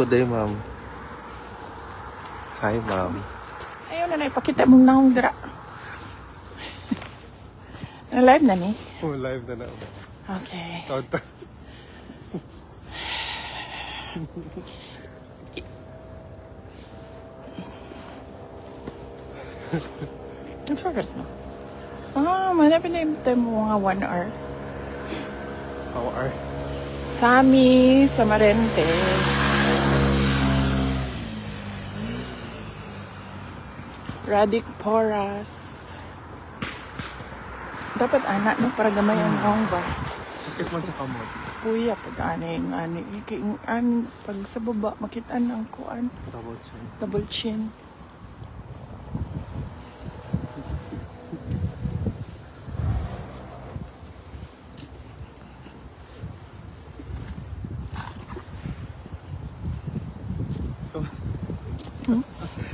today, ma'am. Hi, ma'am. Ayaw na ipakita mong naong dira. Na-live na ni? Oh, live na na. Okay. Tonto. Ang oras na? Manapin na yung time mo mga 1 hour. How are? Sami, Samarente. Radic Porras. Dapat anak no para gamay ang naong ba? Sakit man sa kamot. Puya pag ani pag sa baba makita ang kuan Double chin. double chin.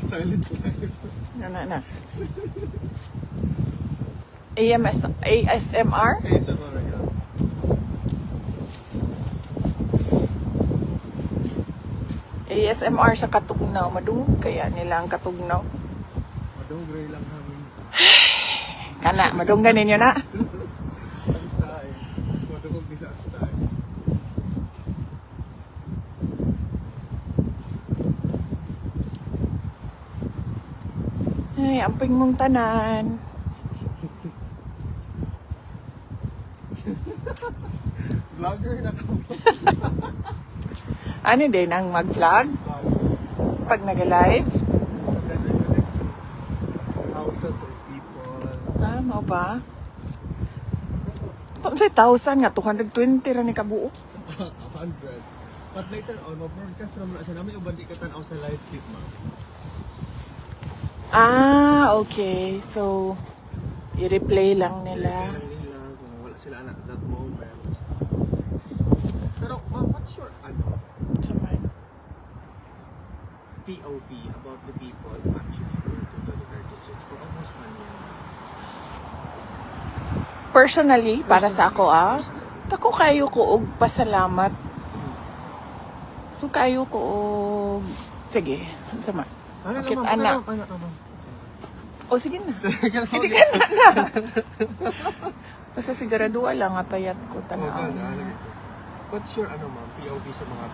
Silent live. Na. ASMR? Hey, sa mga yan. ASMR sa katugnaw. Madungog kaya nila ang katugnaw. Madungray lang namin. Kana, madunggan ninyo na. Ang say. Madungog nila ang say. Ay, amping mong tanan. Vlogger na ka. Ano din ang mag-vlog? Pag nag-live? Thousands of people. Mo ba? Kung sa'y 1,000 nga, 220 rin ni kabuo. Hundreds. But later on, ma-broadcast naman na siya. Namin ubandi ka tanaw sa live clip, ma'am. Okay. So, i-replay lang nila. Lang nila kung wala sila anak at that moment. Pero, ma'am, what's your POV about the people who actually go to the Duterte Street for almost 1 year now? Personally, para sa ako tako kayo ko og pasalamat. Kayo ko og sige, sama. Ano Bakit, naman? anak? Ano naman? O sige na. Sige na. Basta siguraduha lang nga payat ko tanaw. What's your ma'am, POV sa mga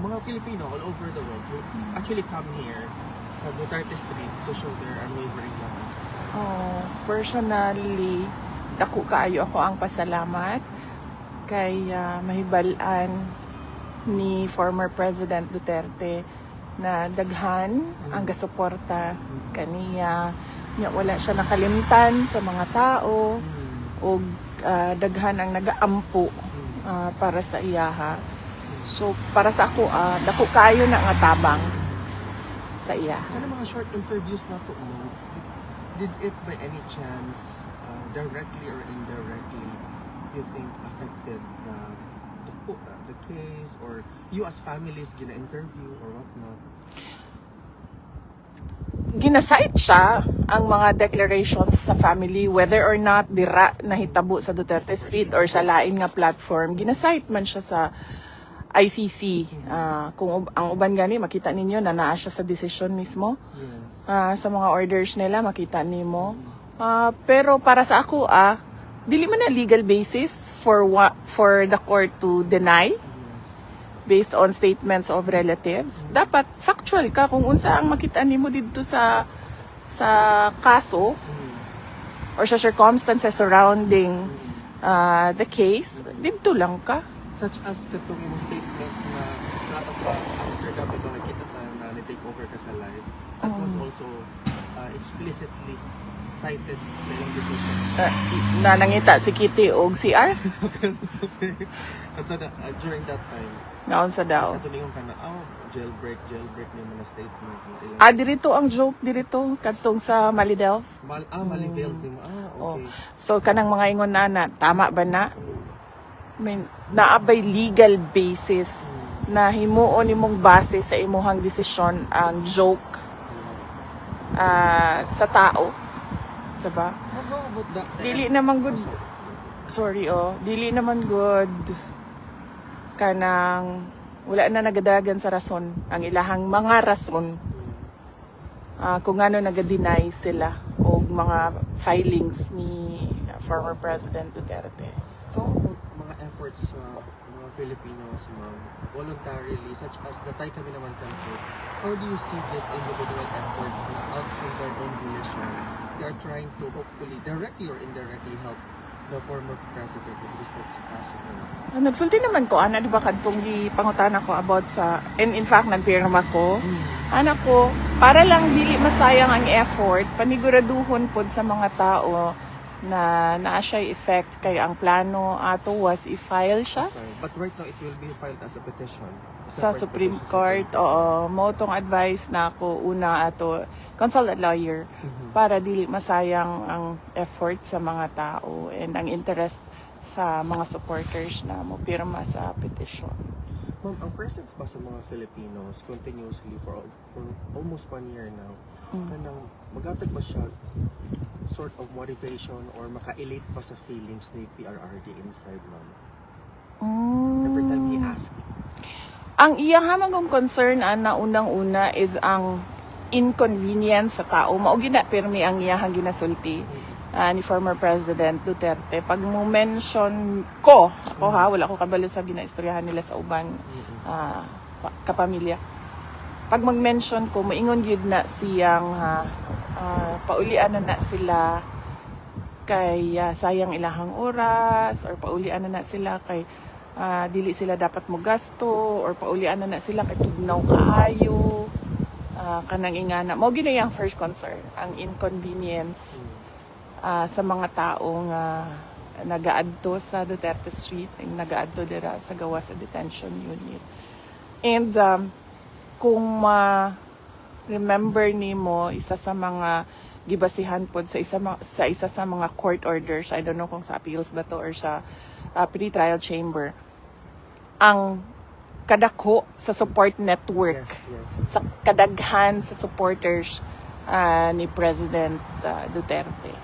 mga Pilipino all over the world who actually come here sa Duterte Street to show their unwavering love? Personally, dako kaayo ako ang pasalamat kay mahibalan ni former President Duterte na daghan ang gasuporta kaniya. Wala siya nakalimtan sa mga tao o daghan ang nagaampo para sa iyaha. So para sa ako, dako kayo na nga tabang sa iya. Ano mga short interviews na po mo? Did it by any chance, directly or indirectly, you think affected the case or you as families gina-interview or whatnot? Ginasite siya ang mga declarations sa family whether or not dira nahitabo sa Duterte Street or sa lain nga platform. Ginasite man siya sa ICC. Kung ang uban gani makita ninyo na naa siya sa decision mismo. Yes. Sa mga orders nila makita nimo. Pero para sa ako dili man na legal basis for the court to deny based on statements of relatives. Dapat factual ka kung unsa ang makita nimo dito sa kaso or sa circumstances surrounding the case, dito lang ka. Such as katong yung statement na nata sa Amsterdam ito nakita na ni-take over ka sa live. That was also explicitly cited sa ilang decision. Na nangita si Kitty og CR? During that time, Naon sa daw. ito niyo ka na, jailbreak niyo mga statement. Na ilang, Dirito ang joke dirito kadtong sa Malidelf. Maliveiled niyo. Okay. So kanang mga ingon na tama ba na? I mean, naabay legal basis na himuon nimong base sa imuhang desisyon ang joke sa tao. Diba? How about that? Dili naman good. Dili naman good kanang wala na nagadagan sa rason ang ilahang mga rason kung ano naga-deny sila o mga filings ni former President Duterte. How about mga efforts sa mga Filipinos, voluntarily, such as the Tay Kami Naman campaign? How do you see these individual efforts na out from their own volition? They are trying to hopefully directly or indirectly help the former president with respect sa kaso nila. Nagsulti naman ko, ana, di ba, kadtong gipangutan ako about sa, and in fact, nagpirma ko. Anak ko, para lang dili masayang ang effort, paniguraduhon pod sa mga tao na naa siya effect kay ang plano ato was i-file siya But right now, it will be filed as a petition. sa Supreme Court. Oo, mo tong advice na ako una ato consult a lawyer para dili masayang ang effort sa mga tao and ang interest sa mga supporters na mo pirma sa petition. Ma'am, ang presence ba sa mga Filipinos continuously for almost 1 year now, kanang magatag ba siya sort of motivation or maka-elate pa sa feelings ni PRRD inside, ma'am? Every time he asks. Ang iyang hamagong concern na unang-una is ang inconvenience sa tao. Maugi na pirmi ang iyang ginasulti ni former President Duterte. Pag mo mention ko, ako wala ko kabalo sa ginaistoryahan nila sa ubang kapamilya. Pag mag-mention ko, maingon yun na siyang paulian na sila kay sayang ilahang oras or paulian na sila kay dili sila dapat mo gasto or paulian na sila kay tugnaw kaayo kanang ingana. Mao gina yang first concern, ang inconvenience sa mga taong nagaadto sa Duterte Street, nagaadto dira sa gawa sa detention unit. And kung remember nimo, isa sa mga gibasihan pod sa isa sa mga court orders, I don't know kung sa appeals ba to or sa pre-trial chamber, ang kadako sa support network, sa kadaghan sa supporters ni President Duterte.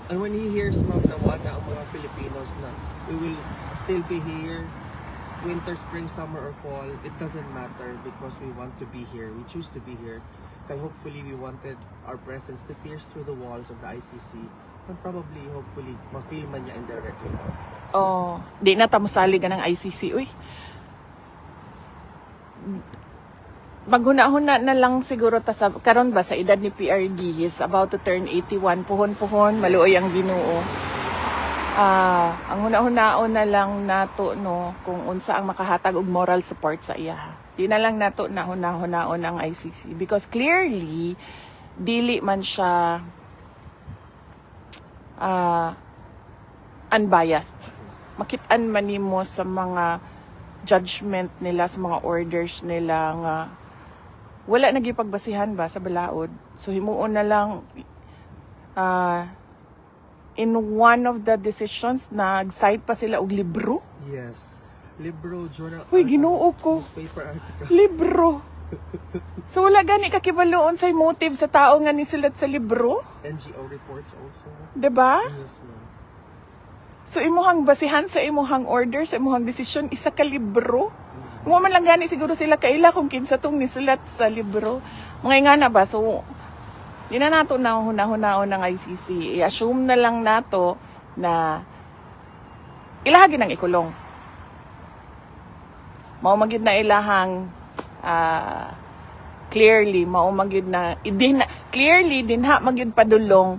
And when he hears, ma'am, na wala ang mga Filipinos na we will still be here, winter, spring, summer, or fall, it doesn't matter because we want to be here. We choose to be here. Kaya hopefully we wanted our presence to pierce through the walls of the ICC and probably, hopefully, ma-feel man niya indirectly. Oh, di na tamusalig ng ICC. Uy, maghuna-huna na lang siguro ta sa karon ba sa edad ni PRD, is about to turn 81, puhon-puhon, maluoy ang Ginoo. Ang huna-hunaon na lang nato no kung unsa ang makahatag og moral support sa iya. Di na lang nato na huna-hunaon ang ICC because clearly dili man siya unbiased. Makit-an man nimo sa mga judgment nila, sa mga orders nila nga wala nagipagbasihan ba sa balaod. So himuon na lang in one of the decisions nag-cite pa sila og libro. Yes. Libro, journal. Uy, Ginoo ko. Newspaper article. Libro. So wala gani ka kibaloon sa motive sa tao nga nisulat sa libro? NGO reports also. 'Di ba? Yes, ma'am. So imuhang basihan sa imuhang order, sa imuhang desisyon isa ka libro. Mo man lang gani siguro sila kaila kung kinsa tong nisulat sa libro. Mga nga na ba? So di na nato na hunahunahon ng ICC. I-assume na lang nato na ilahagi ng ikulong. Mao magid na ilahang clearly mao magid na clearly dinha magid padulong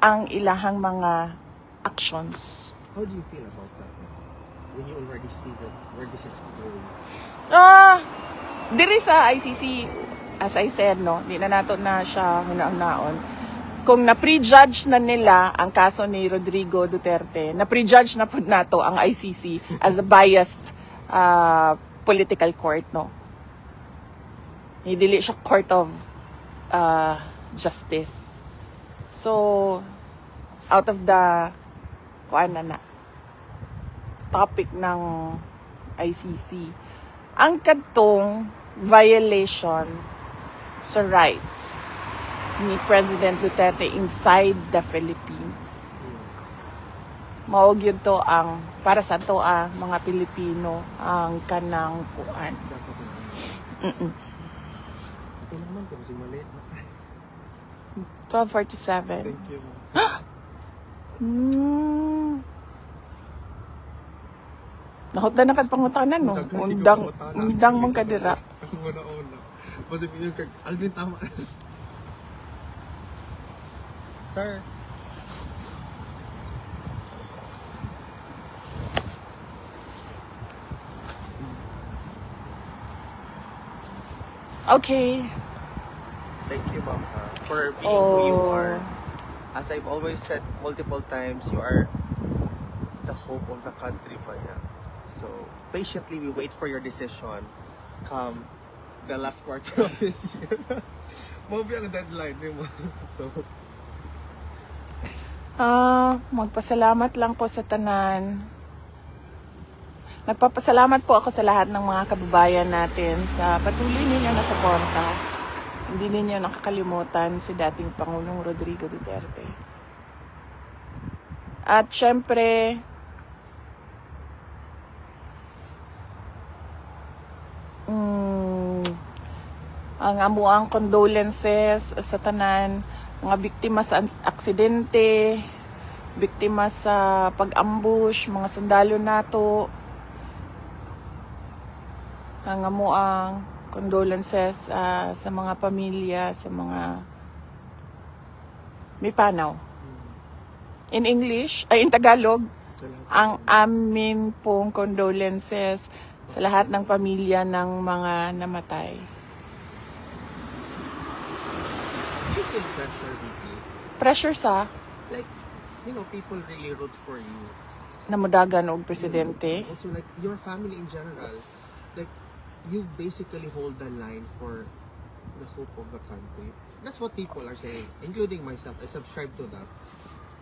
ang ilahang mga actions. How do you feel about that when you already see that where this is going? Diri sa ICC, as I said, no, di na nato na siya hunaon. Kung na-prejudge na nila ang kaso ni Rodrigo Duterte, na-prejudge na po nato ang ICC as a biased political court, no. Dili siya court of justice. So, out of the topic ng ICC, ang kadtong violation sa rights ni President Duterte inside the Philippines. maog yun to ang para sa to mga Pilipino ang kanang kuan. Dapat na. Mm-mm. Ito naman kung si maliit na. 12:47. Thank you. Nahutda na kag pangutanan no. Undang mong kadira. Ang una-una. Kasi yung Alvin tama. Sir. Okay. Thank you, Ma'am, for being who you Oh. are. As I've always said multiple times, you are the hope of the country, Maya. So, patiently, we wait for your decision come the last quarter of this year. Mabi ang deadline, di mo? So, Magpasalamat lang po sa tanan. Nagpapasalamat po ako sa lahat ng mga kababayan natin sa patuloy ninyo na suporta. Hindi ninyo nakakalimutan si dating Pangulong Rodrigo Duterte. At syempre, ang amuang condolences sa tanan, mga biktima sa aksidente, biktima sa pag-ambush, mga sundalo nato, ang amuang condolences sa mga pamilya, sa mga may panaw. In English, ay in Tagalog, ang amin pong condolences sa lahat ng pamilya ng mga namatay. do you feel pressure, Vicky? Pressure sa Like, you know, people really root for you. namudagan og presidente. Also, like, your family in general, like, you basically hold the line for the hope of the country. That's what people are saying, including myself. I subscribe to that.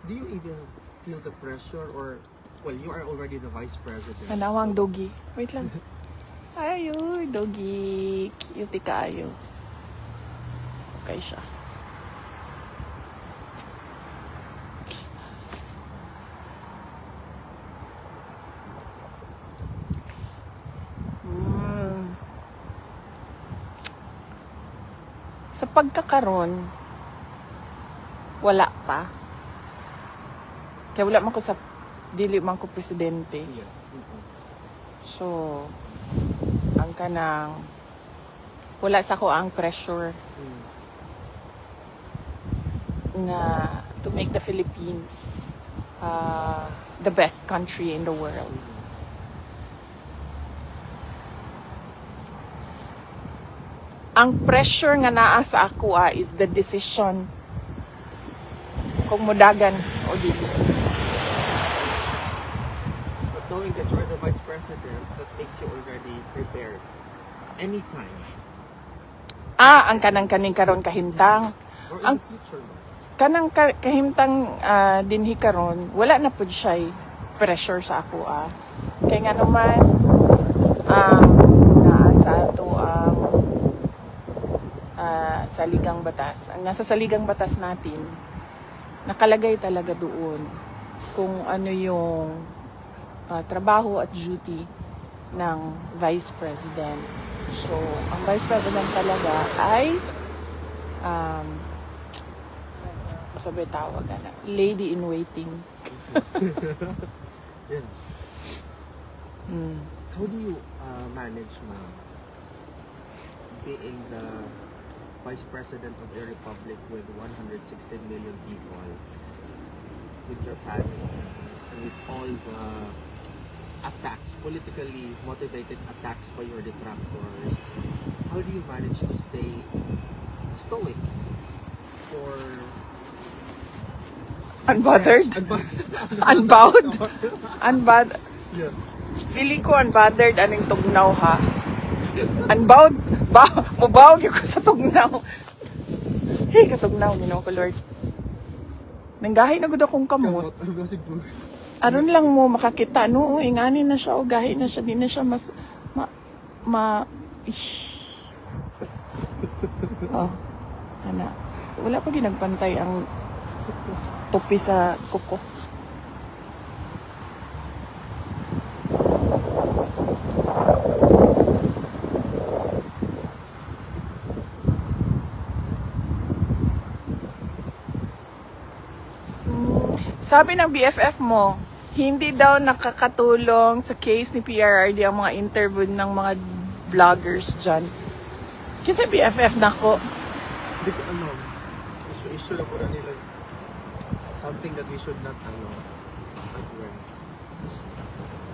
Do you even feel the pressure or, well, you are already the vice president. Manawang doggy. Wait lang. Ayoy, doggy. Cute kaayo. Okay siya. Sa pagkakaroon, wala pa. Kaya wala man ko sa dili man ko presidente. Yeah. Mhm. So, ang kanang wala sa ko ang pressure Mm. na to make the Philippines the best country in the world. Ang pressure nga naa sa ako is the decision kung mudagan o dili. But knowing that you're the vice president, that makes you already prepared. Anytime. Ang kanang-kaning karon kahintang. Or in Ang the future. No? kanang kahimtang dinhi karon wala na pud siya pressure sa ako kay nga naman naa sa ato ang saligang batas. Ang nasa saligang batas natin nakalagay talaga doon kung ano yung trabaho at duty ng vice president. So ang vice president talaga ay sabi tawag na lady in waiting. Yeah. Mm. How do you manage, ma'am, being the vice president of a republic with 116 million people, with your families, and with all the attacks, politically motivated attacks by your detractors? How do you manage to stay stoic for Unbothered? Unbowed? Unbothered? Yeah. Dili ko unbothered aning tugnaw ha. Unbowed? Mubawag yung ko sa tugnaw. Hey, katugnaw, Ginoo ko Lord. Nanggahi na gud akong kamot. Aron lang mo makakita no, ingani na siya o gahi na siya, di na siya mas Oh. Ana. Wala pa ginagpantay ang tupi sa kuko. Sabi ng BFF mo, hindi daw nakakatulong sa case ni PRRD ang mga interview ng mga vloggers dyan. Kasi BFF na ko. Hindi ko issue na po na nila something that we should not address.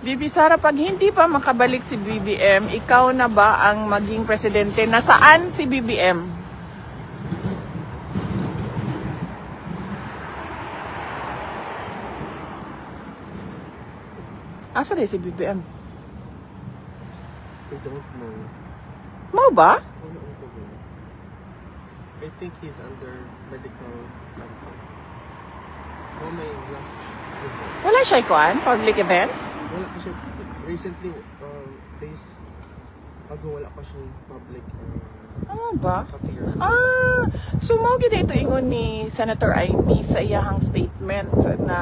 Bibi Sara, pag hindi pa makabalik si BBM, ikaw na ba ang maging presidente? Nasaan si BBM? Asa rin si BBM? I don't know. Mau ba? Wala ko ba? I think he's under medical something. Oh, may last report. Wala siya ikuan? Public events? Wala pa siya. Recently, days ago, wala pa siya public Ano ba? appear. So mo gid ito ingon ni Senator Amy sa iyahang statement na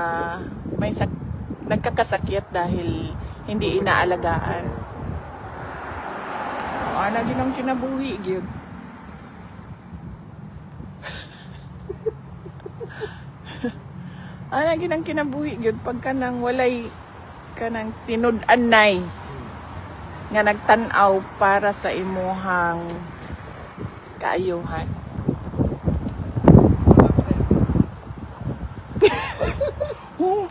may nagkakasakit dahil hindi inaalagaan. Ana ginang kinabuhi gyud. Ana ginang kinabuhi gyud pagka nang walay kanang tinud-anay nga nagtan-aw para sa imuhang kaayuhan. Oh.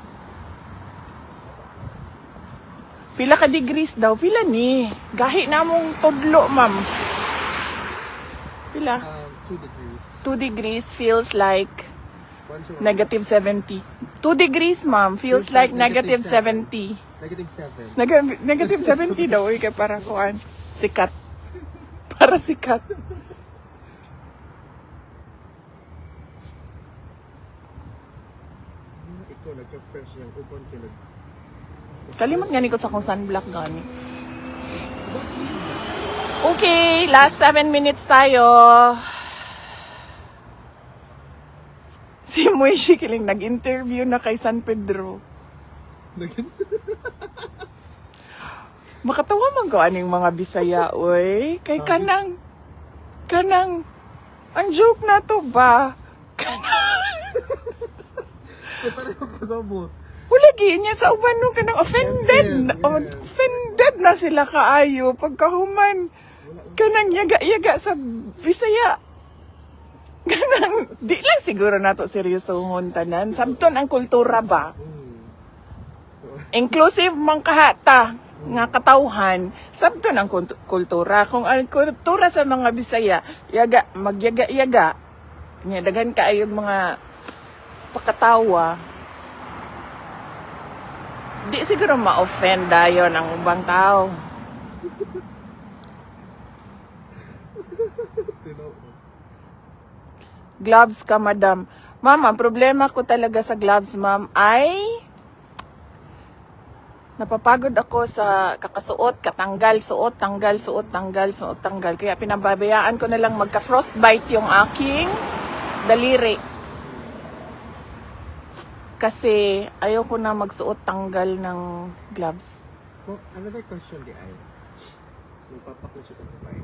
Pila ka degrees daw? Pila ni? Gahi na mong tudlo, ma'am. Pila? 2 degrees. 2 degrees feels like Once you negative 70. 2 degrees, ma'am, feels like negative 70. negative 7. Negative 70 daw. Uy, kaya para kuan. Sikat. Para sikat. Ikaw, nagka-fresh yung upon ka nag... Kalimot nga ni ko sa kong sunblock gani. Okay, last 7 minutes tayo. Si Moishi Kiling nag-interview na kay San Pedro. Makatawa man ko aning mga Bisaya, oy. Kay kanang, ang joke na to ba? Pareho ko sa mo. Wala niya sa uban nung kanang offended. Offended, yeah. Offended na sila kaayo. Pagkahuman, kanang yaga-yaga sa Bisaya. Kanang, di lang siguro nato seryosohon tanan. Sabton ang kultura ba? Inclusive mang kahata nga katawhan, sabton ang kultura. Kung ang kultura sa mga Bisaya, magyaga-yaga, nga daghan kaayo mga pakatawa, di siguro ma-offend dayon ang ubang tao. Gloves ka, madam. Ma'am, ang problema ko talaga sa gloves, ma'am, ay napapagod ako sa kakasuot, katanggal, suot, tanggal, suot, tanggal, suot, tanggal. Kaya pinababayaan ko na lang magka-frostbite yung aking daliri. Kasi ayaw ko na magsuot tanggal ng gloves. Well, another question di ay. Magpapaklo siya sa kapay.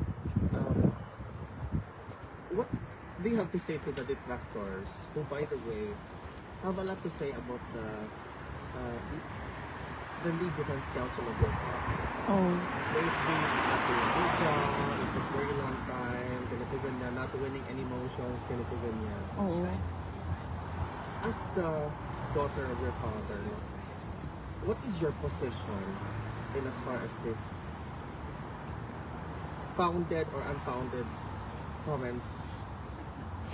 What do you have to say to the detractors who, by the way, have a lot to say about the lead defense counsel of your father? Oh. Lately, not doing a good job, it took very long time, ganito ganyan, not winning any motions, ganito ganyan. Oo. As the daughter of your father, what is your position in as far as this founded or unfounded comments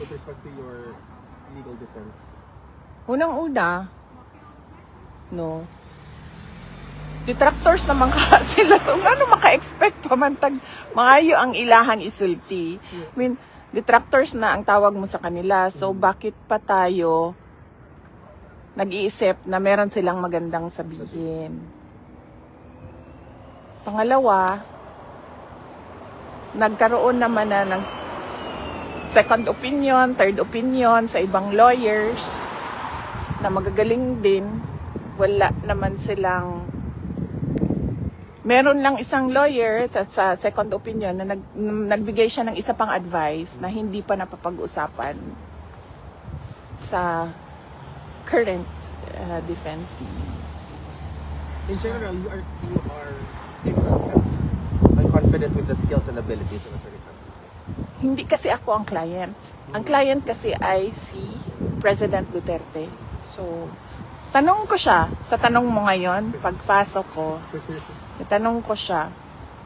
with respect to your legal defense? Unang-una, no. Detractors naman ka sila. So, ano maka-expect pa man tag maayo ang ilahang isulti? I mean, detractors na ang tawag mo sa kanila. So, bakit pa tayo nag-iisip na meron silang magandang sabihin? Pangalawa, nagkaroon naman na ng second opinion, third opinion sa ibang lawyers na magagaling din. Wala naman silang... Meron lang isang lawyer sa second opinion na nagbigay siya ng isa pang advice na hindi pa napapag-usapan sa current defense team. In general, you are in confident with the skills and abilities of Attorney Francis. Hindi kasi ako ang client. Ang client kasi ay si President Duterte. So, tanong ko siya, sa tanong mo ngayon, pagpasok ko, tanong ko siya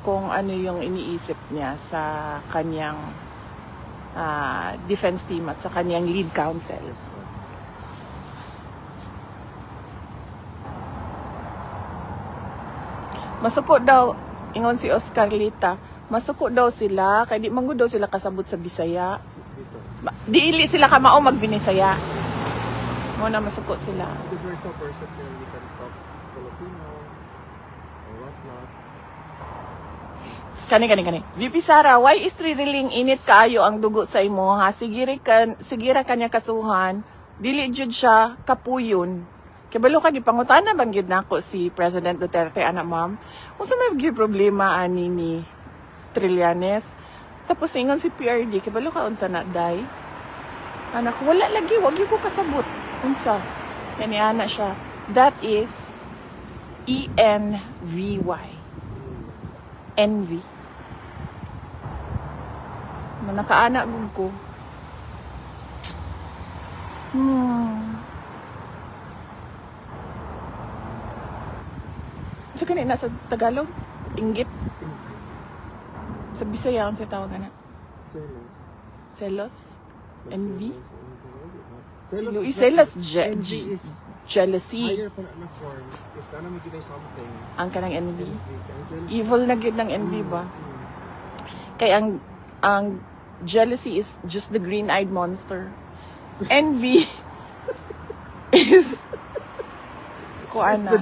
kung ano yung iniisip niya sa kanyang defense team at sa kanyang lead counsel. Masuko daw, ingon si Oscar Lita, masuko daw sila, kaya di manggod daw sila kasabot sa Bisaya. Diili sila kamao magbinisaya. Mo na masuko sila. Because we're so versatile, we can talk Filipino or whatnot. Kani. VP Sara, why is thrilling init kaayo ang dugo sa imo ha? Sigira kanya kasuhan, dili jud siya kapuyon. Kabalo ka gipangutana bang gyud nako si President Duterte ana ma'am. Unsa may gyud problema ani ni Trillanes? Tapos ingon si PRD, kabalo ka unsa na day? Anak wala lagi, wag gyud ko kasabot. Unsa? Kani ana siya. That is ENVY. Envy. Manakaana gud ko. So kani nasa Tagalog, inggit. Sa Bisaya ang tawag na. Selos. Envy. Selos. Envy is Jealousy. higher pa na form. Is na naman ginay something. Ang kanang envy. Jealousy. Evil na gid ng envy ba? Kaya ang jealousy is just the green-eyed monster. Envy is kuana.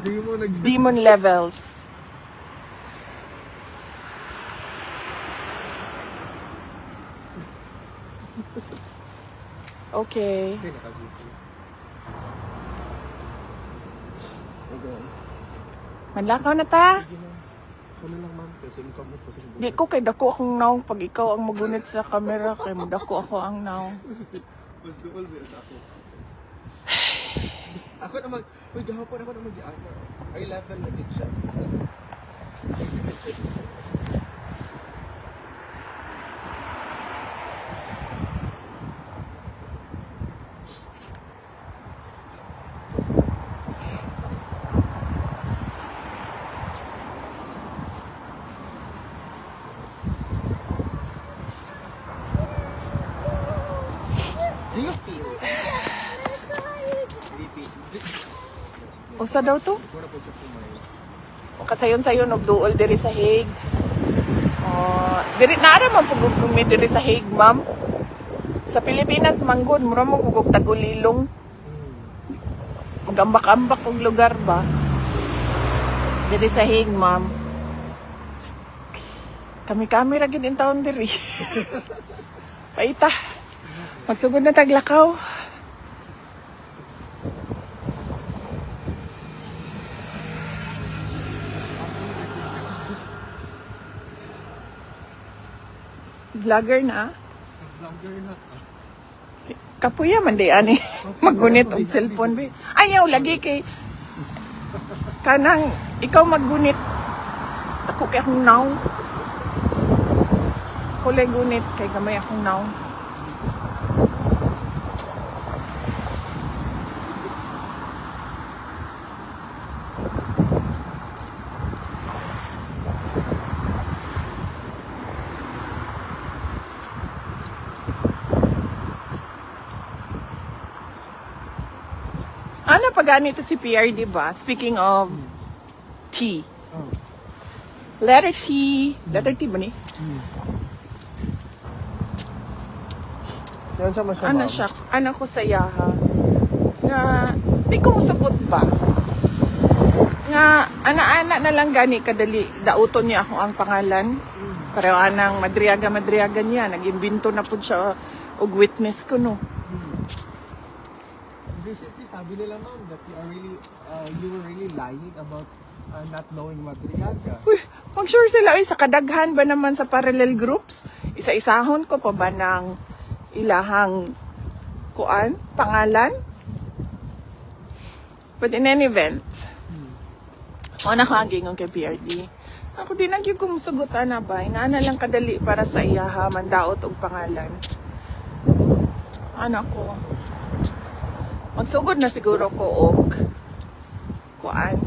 Demon levels. Okay. Okay, nakaguti. Okay. Manlakaw na ta. Sige na. Kami lang ma'am, kasi kamot kasi. Di ko kay dako akong naong pag ikaw ang magunit sa camera kay dako ako ang naong. Mas dual ba ako? Ako naman, uy, gahapon ako naman di-ana. Ay level na din siya. Do you feel? Usa daw to? Wala po siya kumain. Kasayon-sayon og duol diri sa Hague. Diri naara man pugugumi diri sa Hague, ma'am. Sa Pilipinas manggod mura mo pugog tagulilong. Magambak-ambak og lugar ba? Diri sa Hague, ma'am. Kami-kami ra gid in taon diri. Paita. Magsugod na taglakaw. Vlogger na. Vlogger na. Kapuya man di ani. Maggunit og cellphone be. Ayaw lagi kay kanang ikaw maggunit. Ako kay akong naw. Kulay gunit kay gamay akong naw. Ano pa ganito si PRD ba? Speaking of T. Oh. Letter T. Letter T ba ni? Yan siya masya, Ano ma'am. siya? Ano ko sa yaha? Nga, di ko masagot ba? Nga, ana-ana na lang gani kadali. Dauton niya ako ang pangalan. Pareho anang madriaga niya. Nag-imbento na po siya og witness ko, no? Basically, sabi nila ma'am that you were really lying about not knowing Madriaga. Uy, mag-sure sila, sa kadaghan ba naman sa parallel groups? Isa-isahon ko pa ba ng ilahang pangalan? But in any event, una ko ang gingon kay PRD. Ako din ang yung kumusugutan na ba, inaana lang kadali para sa iyaha, mandaot og pangalan. Ano ko, magsugod na siguro ko og kuan.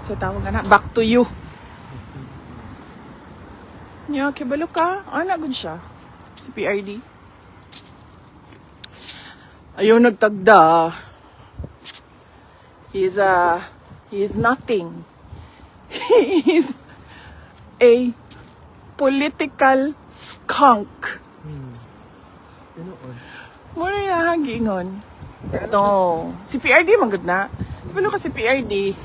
So tawag na, back to you. Nya, kibalo ka, ana gud siya. Si PRD. Ayaw nagtagda. He is nothing. He is a political skunk. Muna yung gingon. No. Si PRD magod na. Di ka si PRD?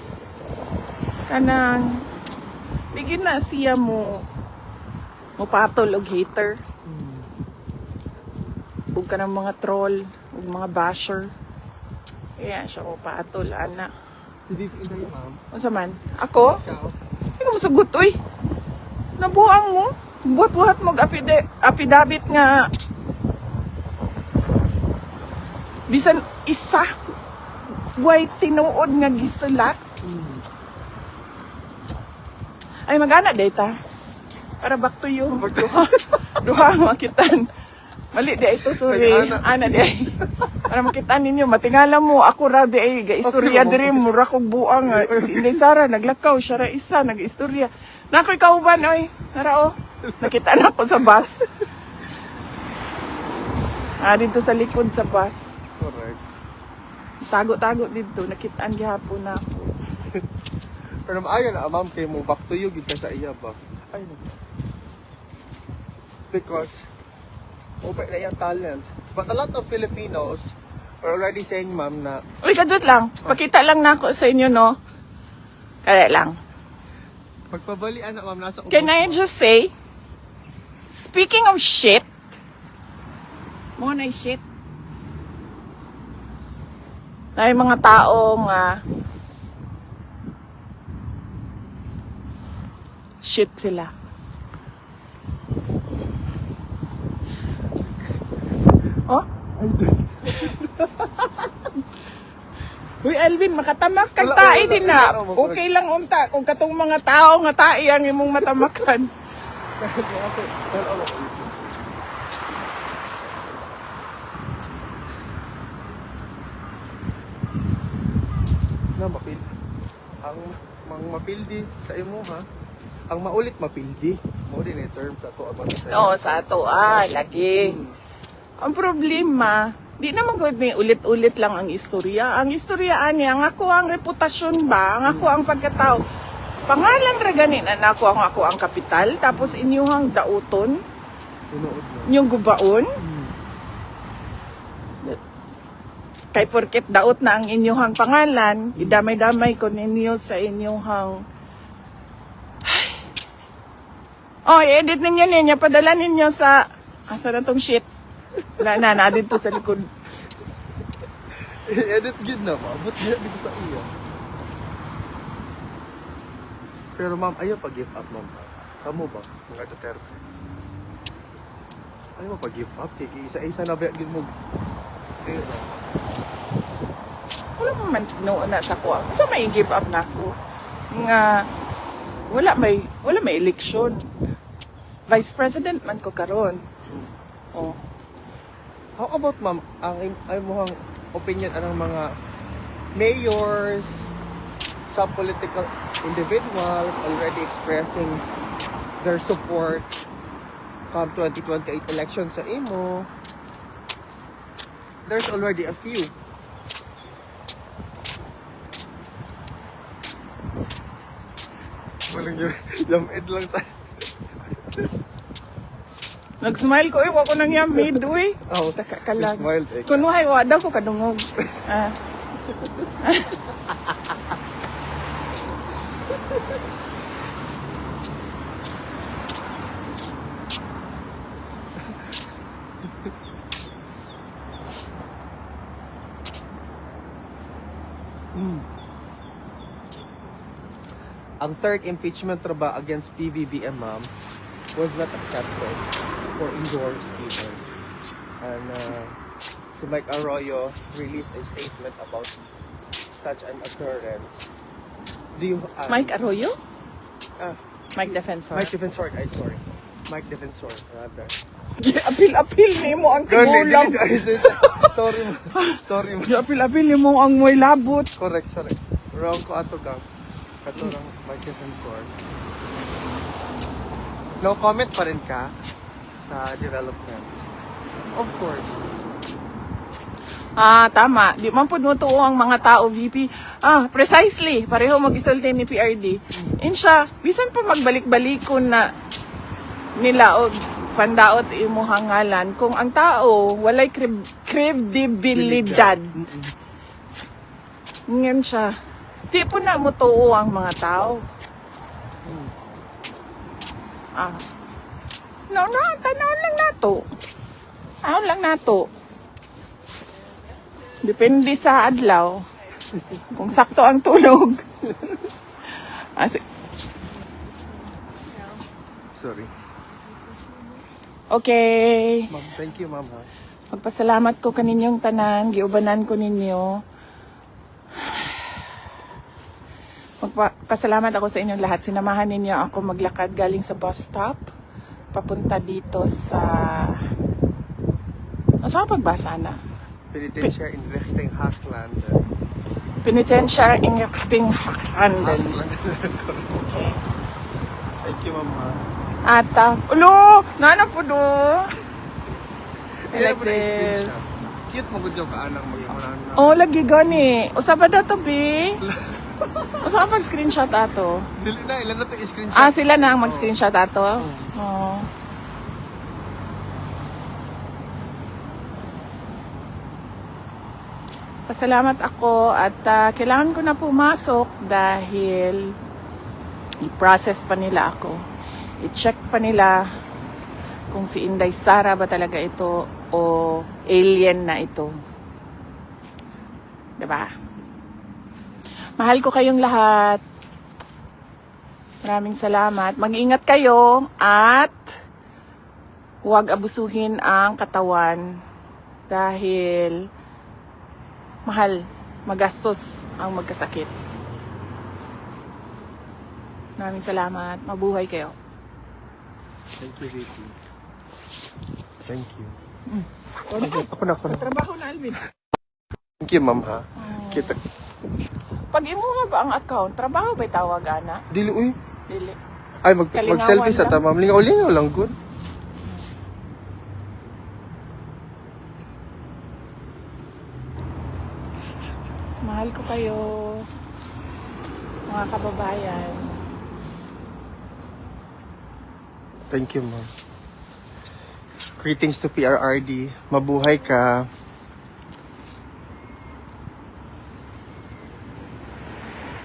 Kanang, digin na siya mo patol og hater. Huwag ka ng mga troll, huwag mga basher. Kaya siya mo patol, anak. Hindi inday, ma'am. Ano man? Ako? Ikaw? Hindi ko masagot, uy. Nabuang mo. Buhat-buhat mo apidabit nga. Bisan isa. Way tinuod nga gisulat. Ay, mag-ana data. Para back to you. Duha makitan. Mali di ito, sorry. Ana di ay. Para makitaan ninyo, matingala mo, ako ra di ay, ga-istorya Okay, diri, mura kong buang. Si Inday Sara, naglakaw, siya ra isa, nag-istorya. Nakoy kauban, oy, narao. Nakita na ako sa bus. Dito sa likod sa bus. Correct. Tago-tago dito, nakitaan gihapon na ako. Pero maayo na, ma'am, kay mo back to you, gid ka sa iya ba? Ay, no. Because, open na yung talent. But a lot of Filipinos are already saying, ma'am, na Uy, kadot lang. Pakita lang na ako sa inyo, no? Kaya lang. pagpabalian na, ma'am, nasa Can I just say, speaking of shit, mo na shit. Ay mga taong shit sila. Oh? Uy, Alvin, makatamak kag Wala, tae wala, din na. wala, Okay lang unta kung katong mga tao nga tae ang imong matamakan. Na mapil. Ang mapildi sa imo, ha? Ang maulit mapildi. Mo din yung term sa to about sa Oo, sa ato, lagi. Ang problema, di naman ko ni ulit-ulit lang ang istorya. Ang istorya niya, ang ako ang reputasyon ba, ang ako ang pagkatao. Pangalan ra ganin na ako ang kapital, tapos inyong dauton, Tinuod mo. inyong gubaon. Kay porket daot na ang inyong pangalan, idamay-damay ko ninyo sa inyong Oh, i-edit ninyo, padala ninyo sa asa na tong shit. Wala na dito sa likod. Edit gid na, ma'am. But dito sa iyo. Pero ma'am, ayaw pag-give up, ma'am. Kamu ba? Mga Duterte. Ayaw pag-give up. Isa-isa na ba mo? Pero, Wala mo man tinuon na sa ko. Sa may give up na ako. Nga wala may eleksyon. Vice President man ko karon. Oh. how about, ma'am, ang imuhang opinion anong mga mayors, some political individuals already expressing their support come 2028 election sa imo? There's already a few. Walang yamid lang tayo. Nag-smile ko wa ko nang yamid uy. Oh, Taka kalag. smiled eh. Kuno hay wa daw ko kadungog. Ang third impeachment traba against PBBM, ma'am, was not accepted or endorsed even. And si Mike Arroyo released a statement about such an occurrence. Do you... Mike Arroyo? Ah, Mike Defensor. Mike Defensor, I'm sorry. Mike Defensor, rather. Apil-apil ni mo ang tigulang. Sorry mo. Sorry mo. Apil-apil ni mo ang may labot. Correct, sorry. Wrong ko ato gang. Kato lang Mike Defensor. No comment pa rin ka sa development. Of course. Tama. Di man po nutuo ang mga tao, VP. Precisely. Pareho mag-isulti ni PRD. Insya, bisan pa magbalik-balikon na nila o pandaot imuhang ngalan kung ang tao walay kredibilidad. Ngayon siya. Di po na mutuo ang mga tao. Tanaw lang nato. Tanaw lang nato. Depende sa adlaw. Kung sakto ang tulog. Sorry. Okay. Ma'am, thank you, ma'am. Ha? Magpasalamat ko kaninyong tanan. Giubanan ko ninyo. Magpasalamat ako sa inyong lahat. Sinamahan ninyo ako maglakad galing sa bus stop. Papunta dito sa... Saan pagbasa na? Penitentiary in Rechting Hackland. Penitentiary in Rechting Hackland. Okay. Thank you, ma'am. Ha? Ulo! Nana po do! Like Like this. Cute mo gud ka anang mag-iunan. Oh, lagi gani. Usaba daw to, be. Usaba pag-screenshot ato. Dili na, ilan na ito i-screenshot. Sila na ang mag-screenshot ato? Oh. Pasalamat ako at kailangan ko na pumasok dahil i-process pa nila ako. I-check pa nila kung si Inday Sara ba talaga ito o alien na ito. Diba? Mahal ko kayong lahat. Maraming salamat. Mag-ingat kayo at huwag abusuhin ang katawan dahil mahal, magastos ang magkasakit. Maraming salamat. Mabuhay kayo. Thank you, Vicky. Thank you. Ako na. Trabaho na, Alvin. Thank you, ma'am, ha? Kita. Pag imuha ba ang account, trabaho ba'y tawag, ana? Dili, uy. Dili. Ay, Kalingawan mag-selfie sa lang. tamam. Lingaw-lingaw lang, good. Mahal ko kayo, mga kababayan. Thank you, ma'am. Greetings to PRRD. Mabuhay ka.